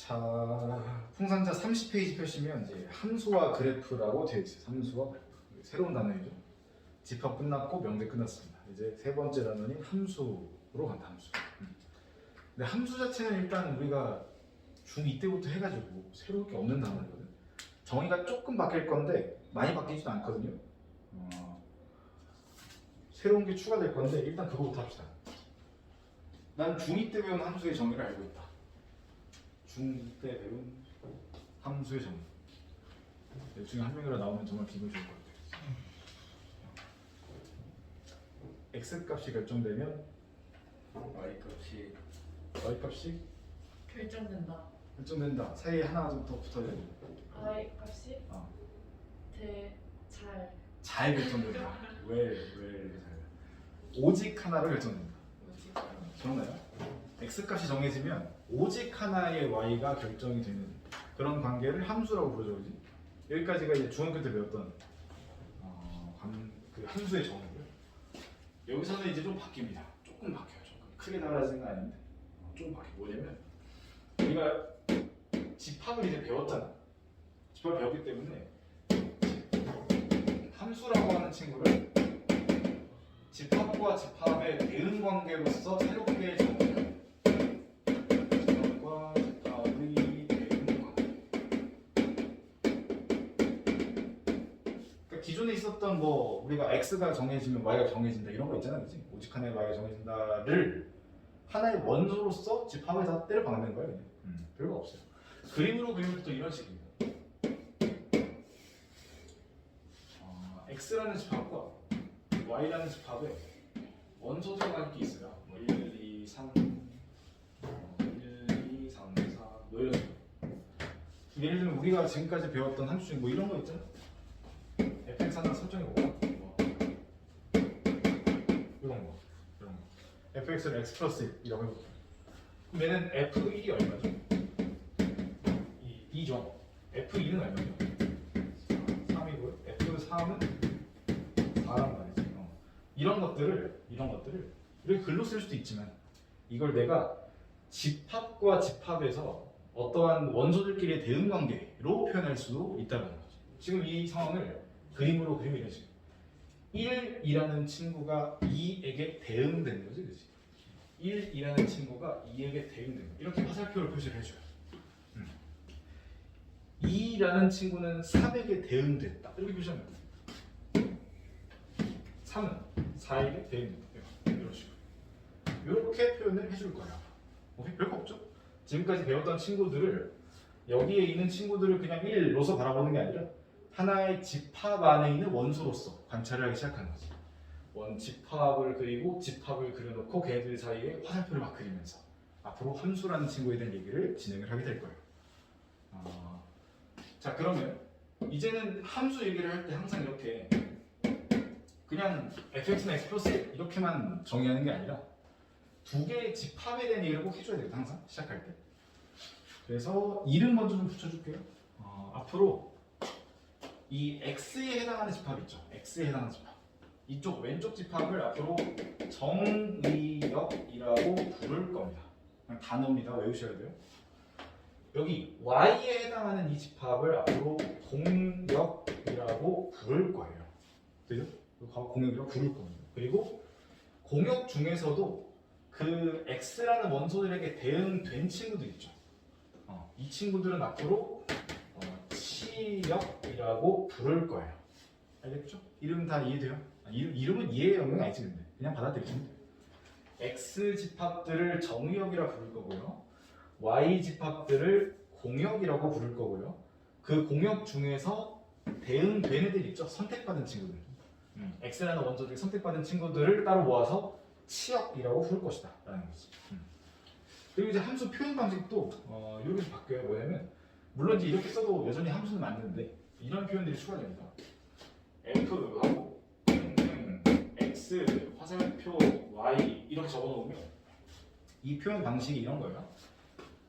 자, 풍산자 30페이지 펴시면 이제 함수와 그래프라고 되어 있어요. 함수와 그래프. 새로운 단어이죠. 집합 끝났고 명제 끝났습니다. 이제 세 번째 단어는 함수로 간다. 함수. 근데 함수 자체는 일단 우리가 중2 때부터 해가지고 새로울 게 없는 단어거든. 정의가 조금 바뀔 건데 많이 바뀌지도 않거든요. 새로운 게 추가될 건데 일단 그거부터 합시다. 난 중2 때 배운 함수의 정의를 알고 있다. 중2 때 배운 함수의 정의. 이 중에 한 명이라 나오면 정말 기분 좋을 것 같아요. x 값이 결정되면 y 값이 결정된다. 사이에 하나 정도 붙어야 돼. y 값이 잘 결정된다. 왜 이렇게 잘? 오직 하나로 결정된다. 기억나요? x 값이 정해지면 오직 하나의 y가 결정이 되는 그런 관계를 함수라고 부르죠, 그지? 여기까지가 이제 중학교 때 배웠던 그 함수의 정의고요. 여기서는 이제 좀 바뀝니다. 조금 바뀌어요. 조금 크게 달라지는 건 아닌데 좀 바뀌어. 뭐냐면 우리가 집합을 이제 배웠잖아. 집합을 배웠기 때문에 함수라고 하는 친구를 집합과 집합의 대응 관계로서 새롭게 정의해요. 집합과 집합의 대응 관계. 그러니까 기존에 있었던 뭐 우리가 x가 정해지면 y가 정해진다 이런 거 있잖아, 그렇지? 오직 하나의 y가 정해진다를 하나의 원소로서 집합에다 때려 박는 거예요. 별거 없어요. 그림으로 그리면 또 이런 식입니다. x라는 집합과 y라는 집합에 원소들이 많이 있어요. 뭐 1, 2, 3, 1, 2, 3, 4, 뭐 이런 식으로. 예를 들면 우리가 지금까지 배웠던 함수 중에 뭐 이런 거 있잖아. fx 하나 설정해보고 뭐 이런 거 fx를 x 플러스 1이라고 해볼게요. 그럼 얘는 f1이 얼마죠? 2죠. f2는 얼마죠? 3이고요. f3은 4란 말이지. 이런 것들을 이렇게 글로 쓸 수도 있지만 이걸 내가 집합과 집합에서 어떠한 원소들끼리의 대응 관계로 표현할 수도 있다는 거죠. 지금 이 상황을 그림으로 그리면 이런 식으로 1이라는 친구가 2에게 대응되는 거지, 그렇지? 1이라는 친구가 2에게 대응되는 거. 이렇게 화살표를 표시를 해줘요. 2라는 친구는 3에게 대응됐다. 이렇게 표시하면 돼요. 3은 4에게 대응된다. 이런 식으로. 이렇게 표현을 해줄 거야. 별거 없죠? 지금까지 배웠던 친구들을 여기에 있는 친구들을 그냥 1로서 바라보는 게 아니라 하나의 집합 안에 있는 원소로서 관찰을 하기 시작하는 거지. 집합을 그리고 집합을 그려놓고 걔네들 사이에 화살표를 막 그리면서 앞으로 함수라는 친구에 대한 얘기를 진행을 하게 될 거예요. 자, 그러면 이제는 함수 얘기를 할 때 항상 이렇게 그냥 fx는 x 플러스 1 이렇게만 정의하는 게 아니라 두 개의 집합에 대한 얘기를 꼭 해줘야 돼요. 항상 시작할 때. 그래서 이름 먼저 좀 붙여줄게요. 앞으로 이 x에 해당하는 집합 있죠. x에 해당하는 집합. 이쪽 왼쪽 집합을 앞으로 정의역이라고 부를 겁니다. 그냥 단어입니다. 외우셔야 돼요. 여기 y에 해당하는 이 집합을 앞으로 공역이라고 부를 거예요. 그죠? 공역이라고 부를 겁니다. 그리고 공역 중에서도 그 x라는 원소들에게 대응된 친구들 있죠. 이 친구들은 앞으로 치역이라고 부를 거예요. 알겠죠? 이름 다 이해돼요? 이름은 이해의 영역이 아니지, 근데 그냥 받아들이시면 돼요. x 집합들을 정의역이라 부를 거고요. y 집합들을 공역이라고 부를 거고요. 그 공역 중에서 대응된 애들 있죠? 선택받은 친구들. x라는 원소들이 선택받은 친구들을 따로 모아서 치역이라고 부를 것이다 라는 거지. 그리고 이제 함수 표현 방식도 이렇게 바뀌어요. 뭐냐면 물론 이제 이렇게 써도 여전히 함수는 맞는데 이런 표현들이 추가됩니다. f하고 x 화살표 y 이렇게 적어놓으면 이 표현 방식이 이런 거예요.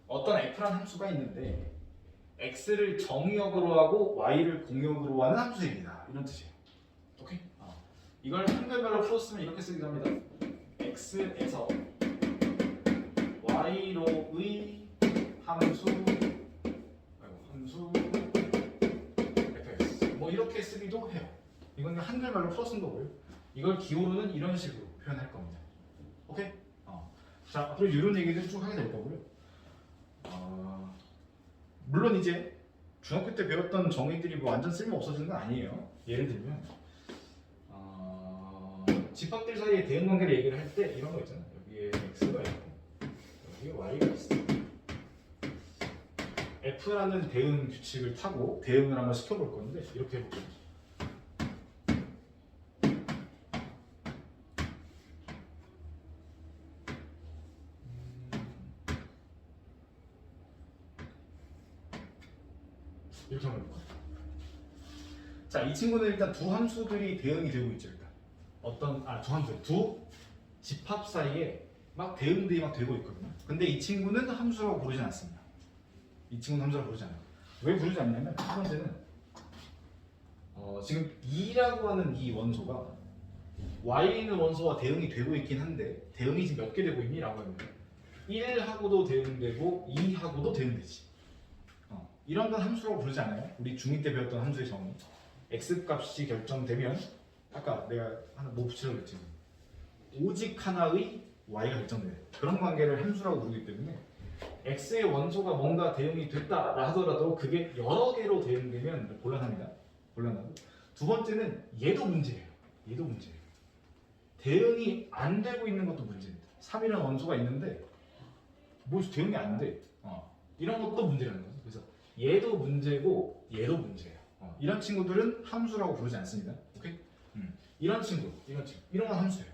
어떤 f라는 함수가 있는데 x를 정의역으로 하고 y를 공역으로 하는 함수입니다. 이런 뜻이에요. 오케이? 이걸 한글별로 풀었으면 이렇게 쓰기도 합니다. x에서 y로의 함수 이렇게 쓰기도 해요. 이건 그냥 한글말로 풀어 쓴 거고요. 이걸 기호로는 이런 식으로 표현할 겁니다. 오케이? 자, 앞으로 이런 얘기들 쭉 하게 될 거고요. 물론 이제 중학교 때 배웠던 정의들이 뭐 완전 쓸모 없어지는 건 아니에요. 예를 들면 집합들 사이의 대응 관계를 얘기를 할 때 이런 거 있잖아요. 여기에 x가 있고 여기에 y가 있어. F라는 대응 규칙을 타고 대응을 한번 시켜볼 건데 이렇게 해볼게요. 이렇게 한번 해볼까요? 자, 이 친구는 일단 두 함수들이 대응이 되고 있죠. 일단 두 함수, 두 집합 사이에 막 대응들이 막 되고 있거든요. 근데 이 친구는 함수라고 부르진 않습니다. 이 친구는 함수라고 부르지 않아요. 왜 부르지 않냐면 첫 번째는 지금 2라고 하는 이 원소가 Y에 있는 원소와 대응이 되고 있긴 한데 대응이 지금 몇 개 되고 있니? 라고 하면 1하고도 대응되고 2하고도 대응되지. 이런 건 함수라고 부르지 않아요? 우리 중2 때 배웠던 함수의 정의. X값이 결정되면 아까 내가 하나 뭐 붙이라고 했지? 오직 하나의 Y가 결정돼요. 그런 관계를 함수라고 부르기 때문에 X의 원소가 뭔가 대응이 됐다 하더라도 그게 여러 개로 대응되면 곤란합니다. 곤란하고 두 번째는 얘도 문제예요. 얘도 문제예요. 대응이 안 되고 있는 것도 문제입니다. 3이라는 원소가 있는데 뭐 대응이 안 돼. 이런 것도 문제라는 거죠. 그래서 얘도 문제고 얘도 문제예요. 이런 친구들은 함수라고 부르지 않습니다. 오케이? 이런 친구, 이런 건 함수예요.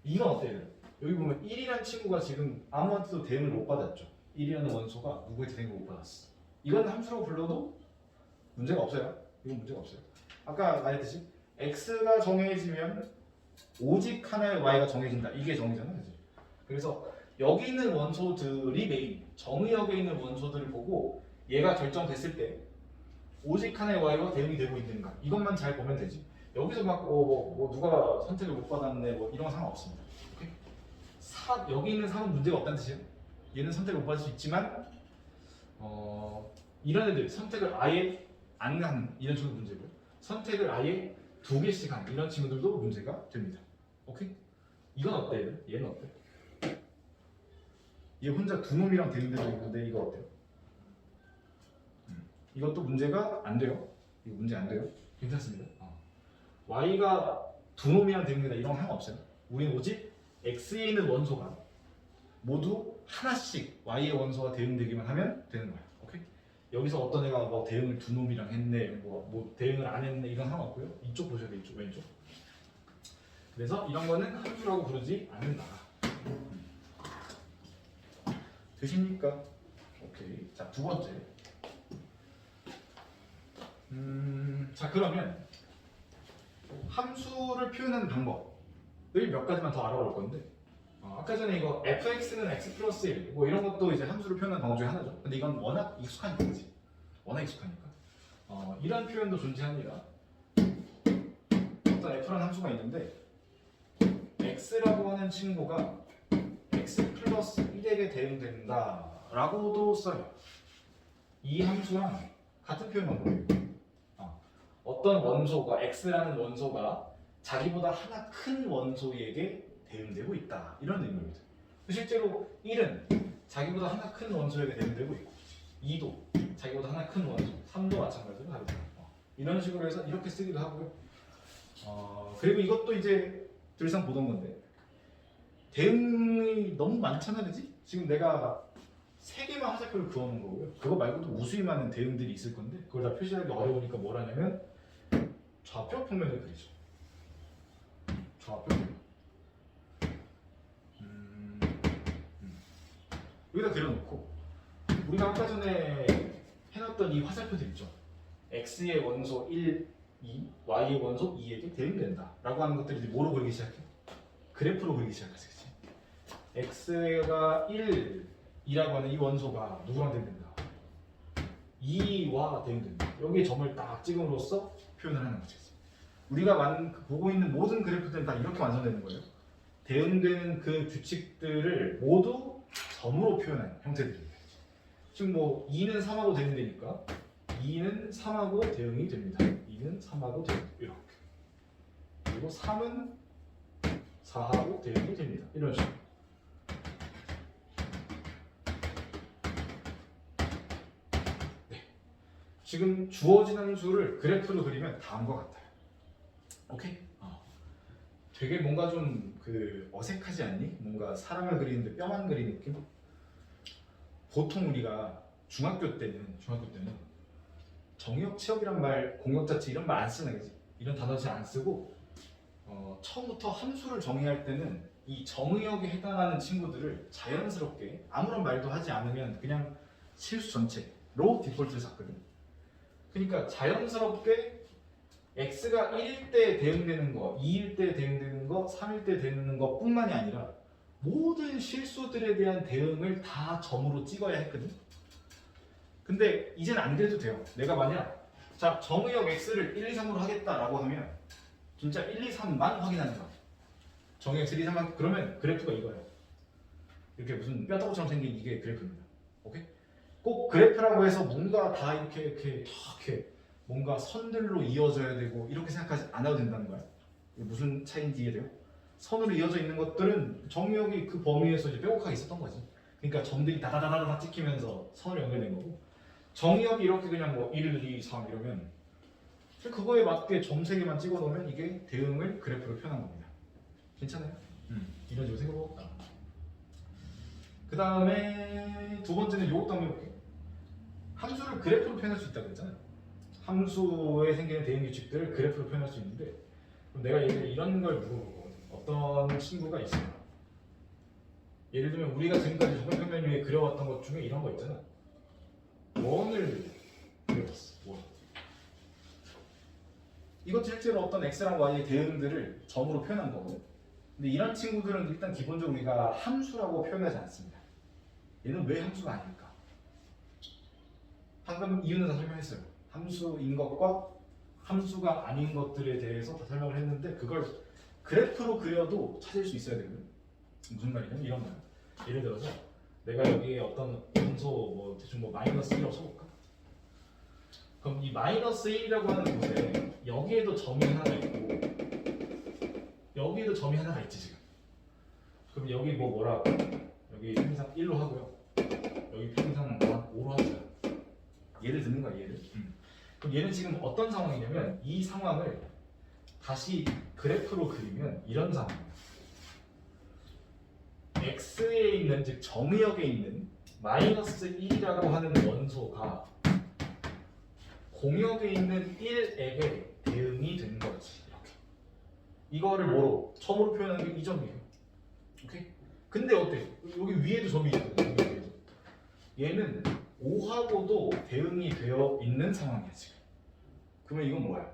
이건 어때요? 여기 보면 1이라는 친구가 지금 아무한테도 대응을 못 받았죠. 1이라는 원소가 누구한테 대응을 못 받았어. 이건 함수라고 불러도 문제가 없어요. 이건 문제가 없어요. 아까 말했듯이 x가 정해지면 오직 하나의 y가 정해진다. 이게 정의잖아, 그치? 그래서 여기 있는 원소들이 메인, 정의역에 있는 원소들을 보고 얘가 결정됐을 때 오직 하나의 y와 대응이 되고 있는가 이것만 잘 보면 되지. 여기서 막 누가 선택을 못 받았네 뭐 이런 건 상관없습니다. 오케이? 여기 있는 3은 문제가 없다는 뜻이에요. 얘는 선택을 못 받을 수 있지만 이런 애들 선택을 아예 안 하는 이런 친구도 문제고요. 선택을 아예 2개씩 하는 이런 친구들도 문제가 됩니다. 오케이? 이건 어때요? 얘는 어때요? 얘 혼자 두 놈이랑 대응되고 있는데 이거 어때요? 이것도 문제가 안 돼요. 이거 문제 안 돼요. 괜찮습니다. y가 두 놈이랑 대응된다 이런 건 상관없어요. 우리는 오직 x에 있는 원소가 모두 하나씩 y의 원소와 대응되기만 하면 되는 거예요. 오케이? 여기서 어떤 애가 뭐 대응을 두 놈이랑 했네, 뭐 대응을 안 했네 이건 상관없고요. 이쪽 보셔야 돼요. 이쪽 왼쪽. 그래서 이런 거는 함수라고 부르지 않는다. 되십니까? 오케이. 자, 두 번째. 자, 그러면 함수를 표현하는 방법을 몇 가지만 더 알아볼 건데 아까 전에 이거 fx는 x 플러스 1 뭐 이런 것도 이제 함수를 표현하는 방법 중에 하나죠. 근데 이건 워낙 익숙하니까 그치? 워낙 익숙하니까 이런 표현도 존재합니다. 어떤 f라는 함수가 있는데 x라고 하는 친구가 x 플러스 1에게 대응된다 라고도 써요. 이 함수랑 같은 표현 방법이에요. 어떤 원소가 x라는 원소가 자기보다 하나 큰 원소에게 대응되고 있다 이런 의미입니다. 실제로 1은 자기보다 하나 큰 원소에게 대응되고 있고 2도 자기보다 하나 큰 원소 3도 마찬가지로 다르다. 이런 식으로 해서 이렇게 쓰기도 하고요. 그리고 이것도 이제 더 이상 보던 건데 대응이 너무 많잖아 그지? 지금 내가 3개만 화살표를 그어놓은 거고요. 그거 말고도 무수히 많은 대응들이 있을 건데 그걸 다 표시하기 어려우니까 뭘 하냐면 좌표 평면을 그리죠. 좌표 평면. 여기다 그려놓고 우리가 아까 전에 해놨던 이 화살표들 있죠. x의 원소 1, 2, y의 원소 2에게 대응된다 라고 하는 것들이 이제 뭐로 그리기 시작해요? 그래프로 그리기 시작하지. x가 1이라고 하는 이 원소가 누구랑 대응된다? 2와 대응된다. 여기에 점을 딱 찍음으로써 표현을 하는 거죠. 우리가 보고 있는 모든 그래프들은 다 이렇게 완성되는 거예요. 대응되는 그 규칙들을 모두 점으로 표현하는 형태들입니다. 지금 뭐 2는 3하고 대응되니까 2는 3하고 대응이 됩니다. 2는 2는 3하고 대응돼. 이렇게. 그리고 3은 4하고 대응이 됩니다. 이런 식으로. 네. 지금 주어진 함수를 그래프로 그리면 다음과 같아요. 오케이? 되게 뭔가 좀 어색하지 않니? 뭔가 사람을 그리는데 뼈만 그리는 느낌? 보통 우리가 중학교 때는 정의역, 취업이란 말, 공역자치 이런 말 안 쓰는 거지. 이런 단어 잘 안 쓰고 처음부터 함수를 정의할 때는 이 정의역에 해당하는 친구들을 자연스럽게 아무런 말도 하지 않으면 그냥 실수 전체로 디폴트를 잡거든. 그러니까 자연스럽게 x가 1일 때 대응되는 거, 2일 때 대응되는 거, 3일 때 대응되는 거 뿐만이 아니라 모든 실수들에 대한 대응을 다 점으로 찍어야 했거든. 근데 이제는 안 그래도 돼요. 내가 만약 자 정의역 x를 1, 2, 3으로 하겠다라고 하면 진짜 1, 2, 3만 확인하는 거야. 정의역 1, 2, 3만 그러면 그래프가 이거예요. 이렇게 무슨 뼈다구처럼 생긴 이게 그래프입니다. 오케이? 꼭 그래프라고 해서 뭔가 다 이렇게 뭔가 선들로 이어져야 되고 이렇게 생각하지 않아도 된다는 거야. 이게 무슨 차이인지 이해돼요? 선으로 이어져 있는 것들은 정의역이 그 범위에서 이제 빼곡하게 있었던 거지. 그러니까 점들이 다다다다다 찍히면서 선으로 연결된 거고, 정의역이 이렇게 그냥 뭐 1, 2, 3 이러면 그거에 맞게 점 3개만 찍어 놓으면 이게 대응을 그래프로 표현한 겁니다. 괜찮아요? 이런 식으로 생각해볼까? 그 다음에 두 번째는 이것도 한번 해볼게요. 함수를 그래프로 표현할 수 있다고 했잖아요. 함수에 생기는 대응 규칙들을 그래프로 표현할 수 있는데, 그럼 내가 이런 걸 물어보고 어떤 친구가 있어요. 예를 들면 우리가 지금까지 적용평면 위에 그려왔던 것 중에 이런 거 있잖아. 원을 그려봤어. 원. 이것도 실제로 어떤 x랑 y의 대응들을 점으로 표현한 거거든. 근데 이런 친구들은 일단 기본적으로 우리가 함수라고 표현하지 않습니다. 얘는 왜 함수가 아닐까? 방금 이유는 다 설명했어요. 함수인 것과 함수가 아닌 것들에 대해서 다 설명을 했는데 그걸 그래프로 그려도 찾을 수 있어야 되거든. 무슨 말이냐면 이런 거야. 예를 들어서 내가 여기에 어떤 원소 뭐 대충 뭐 마이너스 1이라고 써볼까? 그럼 이 마이너스 1이라고 하는 곳에 여기에도 점이 하나가 있고 여기에도 점이 하나가 있지 지금. 그럼 여기 뭐라고? 여기 편의상 1로 하고요. 여기 편의상 5로 하죠. 예를 드는 거야 얘를. 그럼 얘는 지금 어떤 상황이냐면 이 상황을 다시 그래프로 그리면 이런 상황입니다. x에 있는 즉 정의역에 있는 마이너스 1이라고 하는 원소가 공역에 있는 1액에 대응이 된 거지. 이렇게. 이거를 뭐로? 점으로 표현하는 게 이 점이에요. 오케이? 근데 어때? 여기 위에도 점이 있거든. 여기 위에도. 얘는 5하고도 대응이 되어 있는 상황이야 지금. 그러면 이건 뭐야?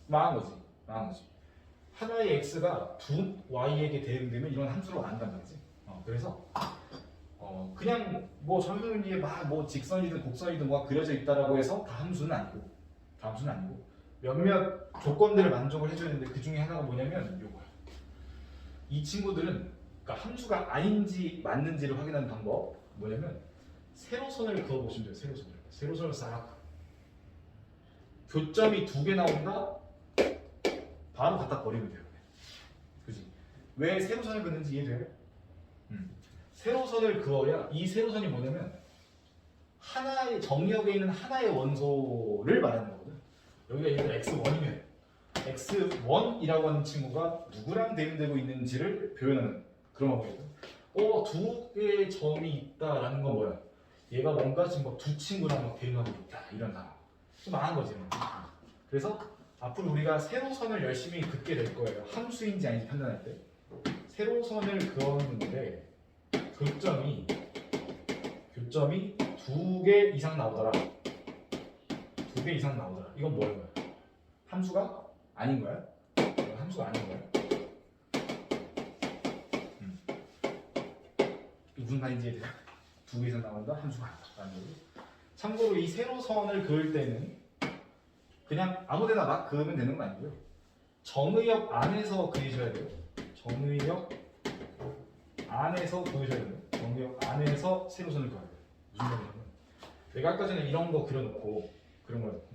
망한 거지. 하나의 x가 두 y에게 대응되면 이런 함수로 안 간다 그지? 그래서 그냥 뭐 정의평면 위에 막 뭐 직선이든 곡선이든 뭐가 그려져 있다라고 해서 다 함수는 아니고 몇몇 조건들을 만족을 해줘야 되는데 그 중에 하나가 뭐냐면 요거야. 이 친구들은 그러니까 함수가 아닌지 맞는지를 확인하는 방법 뭐냐면 세로선을 그어보시면 돼요. 세로선을 싹 교점이 2개 나온다? 바로 갖다 버리면 돼요. 그지? 왜 세로선을 그는지 이해돼요? 세로선을 그어야 이 세로선이 뭐냐면 하나의 정의역에 있는 하나의 원소를 말하는 거거든. 여기가 예를 들어 x1이면 x1이라고 하는 친구가 누구랑 대응되고 있는지를 표현하는 그런 방법이거든. 두 개의 점이 있다라는 건 뭐야? 얘가 뭔가 지금 뭐 두 친구랑 막 대응하고 있다 이런 상황. 좀 망한 거지. 그래서 앞으로 우리가 세로선을 열심히 긋게 될 거예요. 함수인지 아닌지 판단할 때. 세로선을 그었는데 교점이 2개 이상 나오더라. 2개 이상 나오더라. 이건 뭐인 거야? 함수가 아닌 거야? 이건 함수가 아닌 거야? 무슨 말인지 이해돼요? 2개 이상 나온다? 함수가 아니다. 참고로 이 세로선을 그을 때는 그냥 아무데나 막 그으면 되는 거 아니고요. 정의역 안에서 그리셔야 돼요. 정의역 안에서 그으셔야 돼요. 정의역 안에서 세로선을 그어야 돼요. 무슨 말이냐면 내가 아까 전에 이런 거 그려놓고 그런 거 해놓고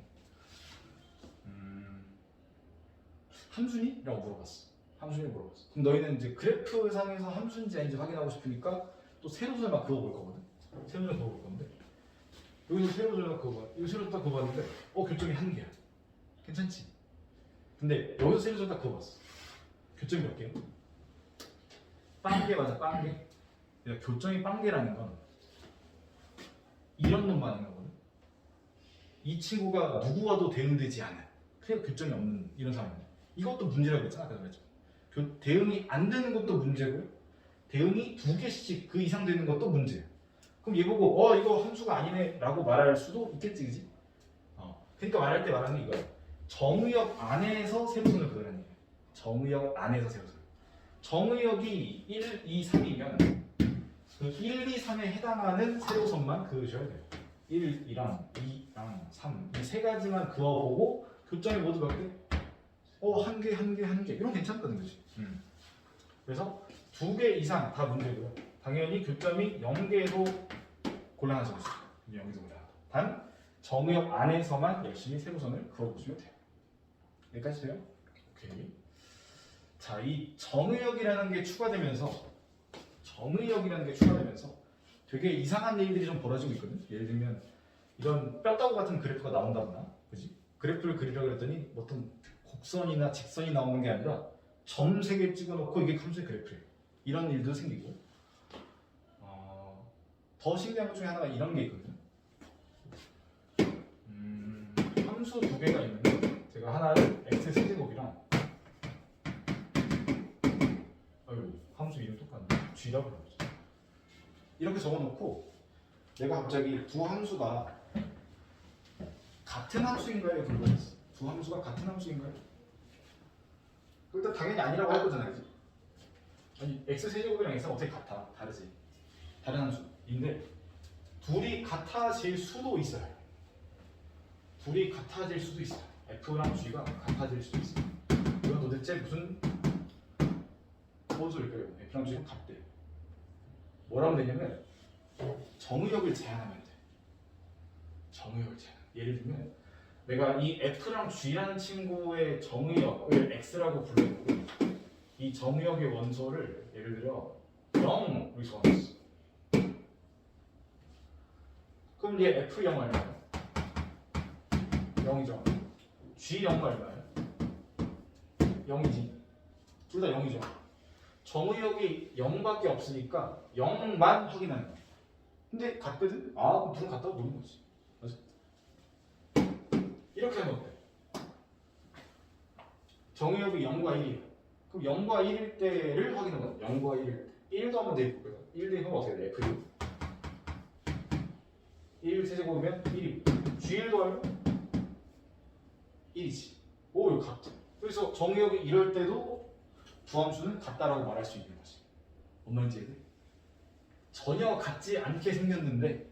함수니? 라고 물어봤어. 함수니 물어봤어. 그럼 너희는 이제 그래프상에서 함수인지 아닌지 확인하고 싶으니까 또 세로선을 막 그어볼 거거든. 세로선 그어볼 건데 여기서 세로선을 막 그어봐. 여기 세로선 딱 그어봤는데 교점이 한 개야. 괜찮지? 근데 여기서 세로선 딱 그어봤어. 교점이 몇 개야? 빵개 맞아, 빵개. 그러니까 교점이 빵개라는 건 이런 놈만 하는 거거든. 이 친구가 누구와도 대응되지 않은, 그래서 교점이 없는 이런 상황이야. 이것도 문제라고 했잖아. 아까 그랬죠. 대응이 안 되는 것도 문제고요. 대응이 두 개씩 그 이상 되는 것도 문제예요. 그럼 얘 보고 이거 함수가 아니네 라고 말할 수도 있겠지, 그지? 그러니까 말할 때 말하는 게 이거야. 정의역 안에서 세로선을 그으라는 얘기야. 정의역 안에서 세로선. 정의역이 1, 2, 3이면 그 1, 2, 3에 해당하는 세로선만 그으셔야 돼요. 1, 2랑 2랑 3 이 세 가지만 그어보고 교점이 모두 몇 개? 한 개, 한 개, 한 개 이런 괜찮거든, 그지? 그래서 두 개 이상 다 문제고요. 당연히 교점이 0개도 곤란하지 않습니다. 0개도 곤란하다. 단 정의역 안에서만 열심히 세로선을 그어보시면 돼요. 여기까지 돼요? 오케이. 자, 이 정의역이라는 게 추가되면서 되게 이상한 일들이 좀 벌어지고 있거든. 예를 들면 이런 뼈다구 같은 그래프가 나온다거나, 그지? 그래프를 그리려고 했더니 어떤 곡선이나 직선이 나오는 게 아니라 점 3개 찍어놓고 이게 함수의 그래프예요. 이런 일도 생기고 더 신기한 것 중에 하나가 이런 게 있거든요. 함수 두 개가 있는데 제가 하나를 x 세제곱이랑 함수 이름 똑같네. g라고 그러죠. 이렇게 적어놓고 내가 갑자기 두 함수가 같은 함수인가요? 궁금했어. 두 함수가 같은 함수인가요? 일단 당연히 아니라고 할 거잖아요, 그치? 아니 x 세제곱이랑 x가 어떻게 같아? 다르지. 다른 함수인데 둘이 같아질 수도 있어요. 둘이 같아질 수도 있어요. f랑 g가 같아질 수도 있어요. 이건 도대체 무슨 소리일까요? f랑 g가 같대. 뭐라고 되냐면 정의역을 제한하면 돼. 정의역을 제한. 예를 들면 내가 이 f랑 g라는 친구의 정의역을 x라고 불러놓고 이 정의역의 원소를 예를 들어 0으로 적어놨어. 그럼 얘 f0 얼마야? 0이죠. g0 얼마야? 0이지. 둘 다 0이죠. 정의역이 0밖에 없으니까 0만 확인하는 거야. 근데 같거든? 그럼 둘은 같다고 보는 거지. 맞아? 이렇게 하면 어때? 정의역이 0과 1이야. 그럼 0과 1일 때를 확인하면 0과 1일 때 1도 한번 대입해볼까요? 1 대입하면 어떻게 돼? F6 1 세제곱이면 1이고 G1도 하면 1이지. 이거 같아. 그래서 정의역이 이럴 때도 두 함수는 같다라고 말할 수 있는 거지. 뭔 말인지 이해돼? 전혀 같지 않게 생겼는데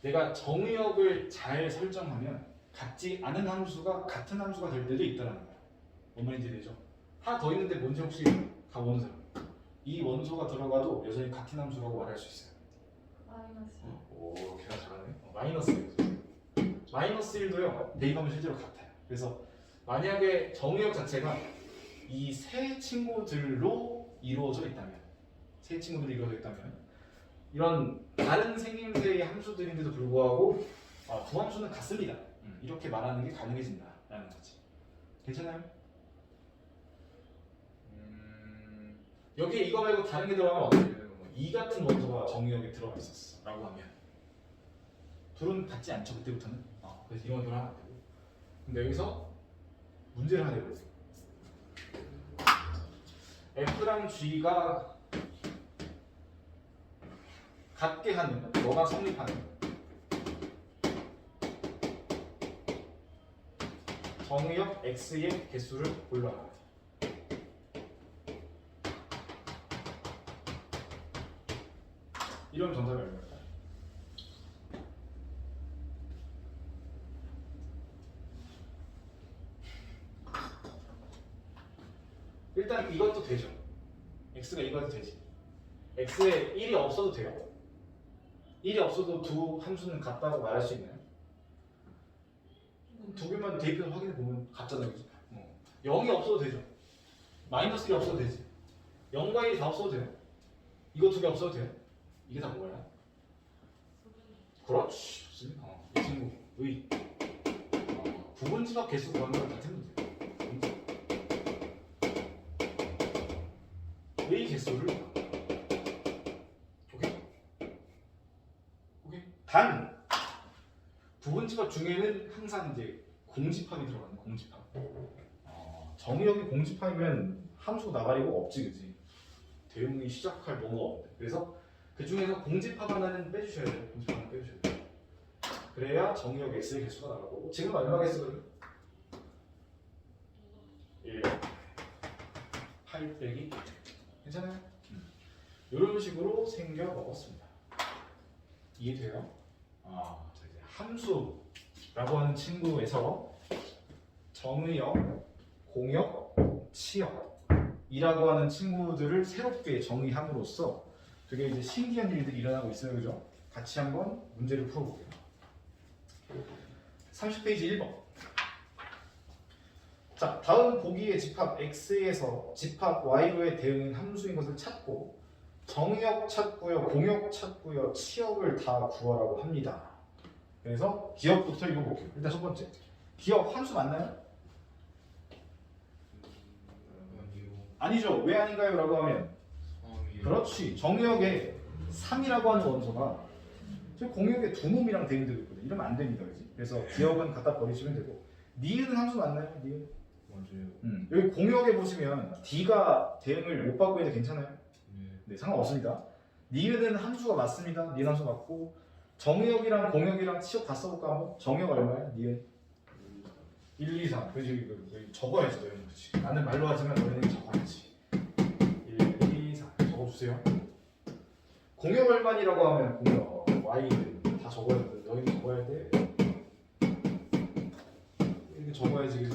내가 정의역을 잘 설정하면 같지 않은 함수가 같은 함수가 될 때도 있다는 거야. 뭔 말인지 되죠? 하나 더 있는데 뭔지 혹시 다 보는 사람? 이 원소가 들어가도 여전히 같은 함수라고 말할 수 있어요. 마이너스. 오, 걔가 잘하네. 마이너스 1. 마이너스 1도요. 대입하면 실제로 같아요. 그래서 만약에 정의역 자체가 이 세 친구들로 이루어져 있다면, 이런 다른 생김새의 함수들인데도 불구하고 두 함수는 같습니다. 이렇게 말하는 게 가능해진다라는 거지. 괜찮아요? 여기에 이거 말고 다른 게 들어가면 어떻게 되는 거야? 이 같은 원소가 정의역에 들어가 있었어 라고 하면 둘은 같지 않죠, 그때부터는. 그래서 이런 걸 하면 안 되고. 근데 여기서 문제를 하나 내보세요. F랑 G가 같게 하는, 뭐가 성립하는 정의역 X의 개수를 골라라. 이런 정답이 얼마일까요? 일단 이것도 되죠. X가 이것도 되지. X에 1이 없어도 돼요. 1이 없어도 두 함수는 같다고 말할 수 있나요? 두 개만 대입해서 확인해 보면 같잖아요. 그죠? 0이 없어도 되죠. 마이너스 1이 없어도 되지. 0과 1이 다 없어도 돼요. 이거 두 개 없어도 돼요. 이게 다 뭐야? 그렇지. 좋습니다. 이 친구 의 부분집합 개수 구하는 거랑 같은 문제예요. 의 개수를 오케이? 오케이. 단 부분집합 중에는 항상 이제 공집합이 들어가는 공집합. 정의역이 공집합이면 함수 나발이고 없지, 그지? 대응이 시작할 뭐가 없대. 그래서 그 중에서 공집합 하나는 빼주셔야 돼요. 공집합 하나 빼주셔야 돼요. 그래야 정의역 x의 개수가 나가고. 지금 얼마 개수거든? 1 8 빼기 괜찮아요? 이런 식으로 생겨 먹었습니다. 이해돼요? 자, 이제 함수라고 하는 친구에서 정의역, 공역, 치역이라고 하는 친구들을 새롭게 정의함으로써 되게 이제 신기한 일들이 일어나고 있어요, 그죠? 같이 한번 문제를 풀어볼게요. 30페이지 1번. 자, 다음 보기의 집합 x에서 집합 y로의 대응인 함수인 것을 찾고 정의역 찾고요, 공역 찾고요, 치역을 다 구하라고 합니다. 그래서 기억부터 읽어볼게요. 일단 첫 번째, 기억 함수 맞나요? 아니죠. 왜 아닌가요? 라고 하면 그렇지. 정의역에 3이라고 하는 원소가 저 공역에 두 놈이랑 대응되고 있거든요. 이러면 안 됩니다. 그지? 그래서 기억은 갖다 버리시면 되고 니은은 함수 맞나요? 니은? 맞아요. 여기 공역에 보시면 D가 대응을 못 받고 해도 괜찮아요? 네, 상관없습니다. 니은은 함수가 맞습니다. 니은 함수 맞고 정의역이랑 공역이랑 치역 다 써볼까 한번? 정의역 얼마야? 니은? 1, 2, 3. 그지? 적어야지 너희는. 그렇지. 나는 말로 하지만 너희는 적어야지. 1, 2, 3. 적어주세요. 공역 얼마이라고 하면 공역 y는 다 적어야 돼. 너희는 적어야 돼. 이렇게 적어야지.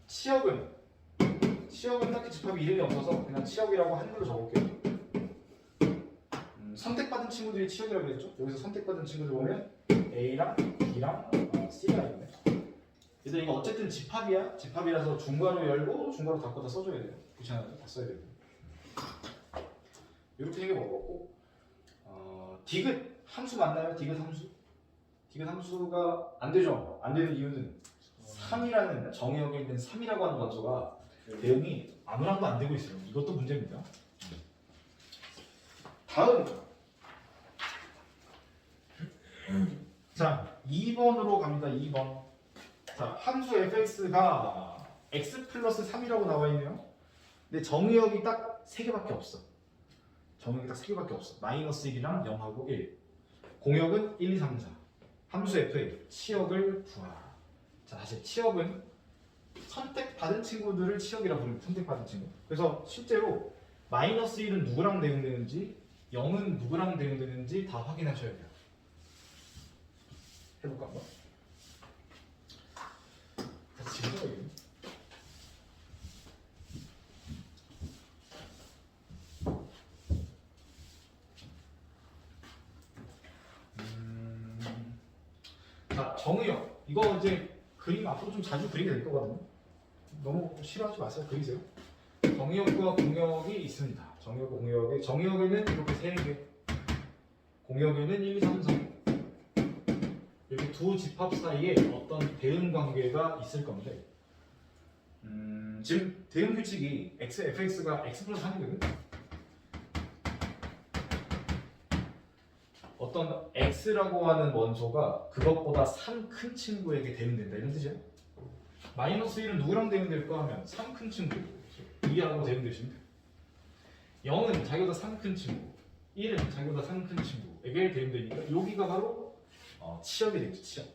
치역은 딱히 집합이 이름이 없어서 그냥 치역이라고 한글로 적을게요. 선택받은 친구들이 치역이라고 했죠. 여기서 선택받은 친구들 보면 A랑 B랑 C가 있네. 그래서 이거 어쨌든 집합이야. 집합이라서 중괄호 열고 중괄호 닫고 다 써줘야 돼요. 귀찮아서 다 써야 돼요. 이렇게 생겨 먹었고 디귿 함수 맞나요? 디귿 함수? 디귿 함수가 안 되죠. 안 되는 이유는 3이라는 정의역에 있는 3이라고 하는 원소가 대응이 아무랑도 안 되고 있어요. 이것도 문제입니다. 다음 자 2번으로 갑니다. 2번. 자, 함수 fx가 x 플러스 3이라고 나와 있네요. 근데 정의역이 딱 3개밖에 없어. 정의역이 딱 3개밖에 없어. 마이너스 1이랑 0하고 1. 공역은 1, 2, 3, 4. 함수 f의 치역을 구하라. 자, 사실 치역은 선택받은 친구들을 치역이라고 부릅니다. 선택받은 친구. 그래서 실제로 마이너스 1은 누구랑 대응되는지 0은 누구랑 대응되는지 다 확인하셔야 돼요. 해볼까 한번? 진짜 여기. 자, 정의역. 이거 이제 그림 앞으로 좀 자주 그리게 될 거거든요. 너무 싫어하지 마세요. 그리세요. 정의역과 공역이 있습니다. 정의역과 공역에 정의역에는 이렇게 3개, 공역에는 1, 2, 3, 4. 이렇게 두 집합 사이에 어떤 대응 관계가 있을 건데 지금 대응 규칙이 fx가 x 플러스 3이거든. 어떤 x라고 하는 원소가 그것보다 3 큰 친구에게 대응된다 이런 뜻이야. 마이너스 1은 누구랑 대응될까 하면 3 큰 친구 2하고 대응되시면 돼요. 0은 자기보다 3 큰 친구, 1은 자기보다 3 큰 친구에게 대응되니까 여기가 바로 치역이 되겠죠. 치역.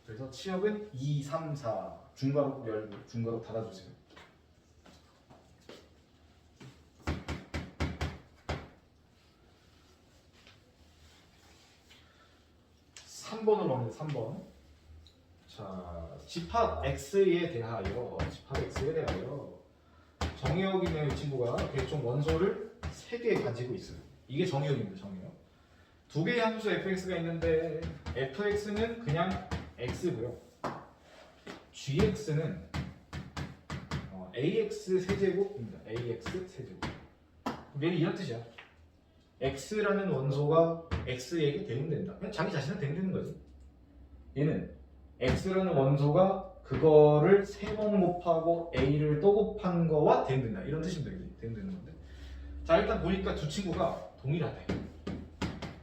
그래서 치역은 2, 3, 4 중괄호 열고 중괄호 닫아주세요. 3번으로 갑니다. 3번. 자, 집합 X에 대하여 정의역이 있는 이 친구가 대충 원소를 3개 가지고 있어요. 이게 정의역입니다. 정의역. 두 개의 함수 fx가 있는데 fx는 그냥 x고요. gx는 ax 세제곱입니다. ax 세제곱. 얘는 이런 뜻이야. x라는 원소가 x에게 대응된다. 그냥 자기 자신을 대응되는 거지. 얘는 x라는 원소가 그거를 3번 곱하고 a를 또 곱한 거와 대응된다. 이런 뜻입니다. 대응되는 건데. 자, 일단 보니까 두 친구가 동일하대.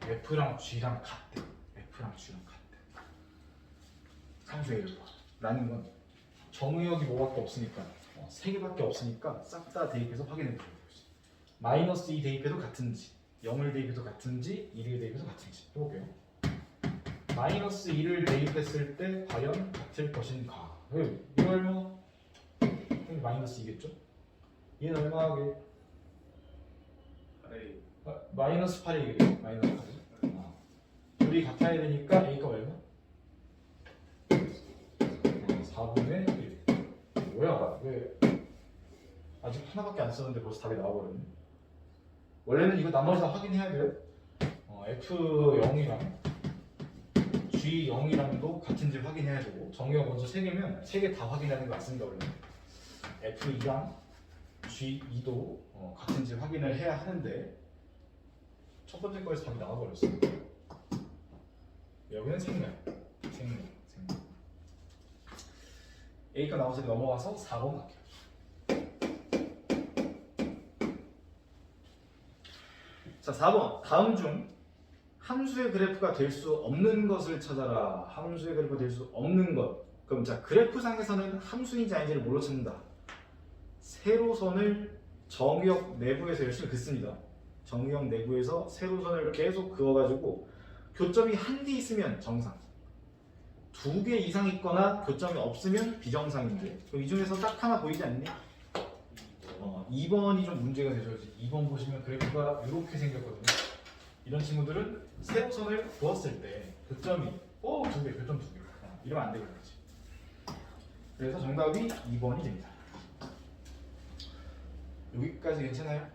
F랑 G랑 같대. F랑 G랑 같대. 상수의 1번. 라는 건 정의역이 뭐밖에 없으니까 3개밖에 없으니까 싹 다 대입해서 확인해 보는 거지. 마이너스 2 대입해도 같은지 0을 대입해도 같은지 1을 대입해도 같은지 해볼게요. 마이너스 2를 대입했을 때 과연 같을 것인가. 이거 얼마? 마이너스 2겠죠? 얘는 얼마 하게? 마이너스 8이겠죠? 마이너스 8. 둘이 같아야 되니까 A가 얼마? 4분의 1. 뭐야? 왜 아직 하나밖에 안 썼는데 벌써 답이 나와버렸네. 원래는 이거 나머지 다 확인해야 돼요. F0이랑 G0이랑도 같은지 확인해야 되고 정의역 먼저 3개면 3개 다 확인하는 거 맞습니다. 원래 F2랑 G2도 같은지 확인을 해야 하는데 첫 번째 거에서 답이 나와버렸어. 여기는 생략. A가 나와서 넘어가서 4번 갈게요. 자, 4번. 다음 중 함수의 그래프가 될 수 없는 것을 찾아라. 함수의 그래프가 될 수 없는 것. 그럼 자, 그래프상에서는 함수인지 아닌지를 뭘로 찾는다? 세로선을 정의역 내부에서 열심히 긋습니다. 정의역 내부에서 세로선을 계속 그어가지고 교점이 한 개 있으면 정상, 2개 이상 있거나 교점이 없으면 비정상인데 그럼 이 중에서 딱 하나 보이지 않니? 2번이 좀 문제가 되죠. 2번 보시면 그래프가 이렇게 생겼거든요. 이런 친구들은 세로선을 그었을 때 교점이 2개, 교점 2개 이러면 안 되겠지. 그래서 정답이 2번이 됩니다. 여기까지 괜찮아요?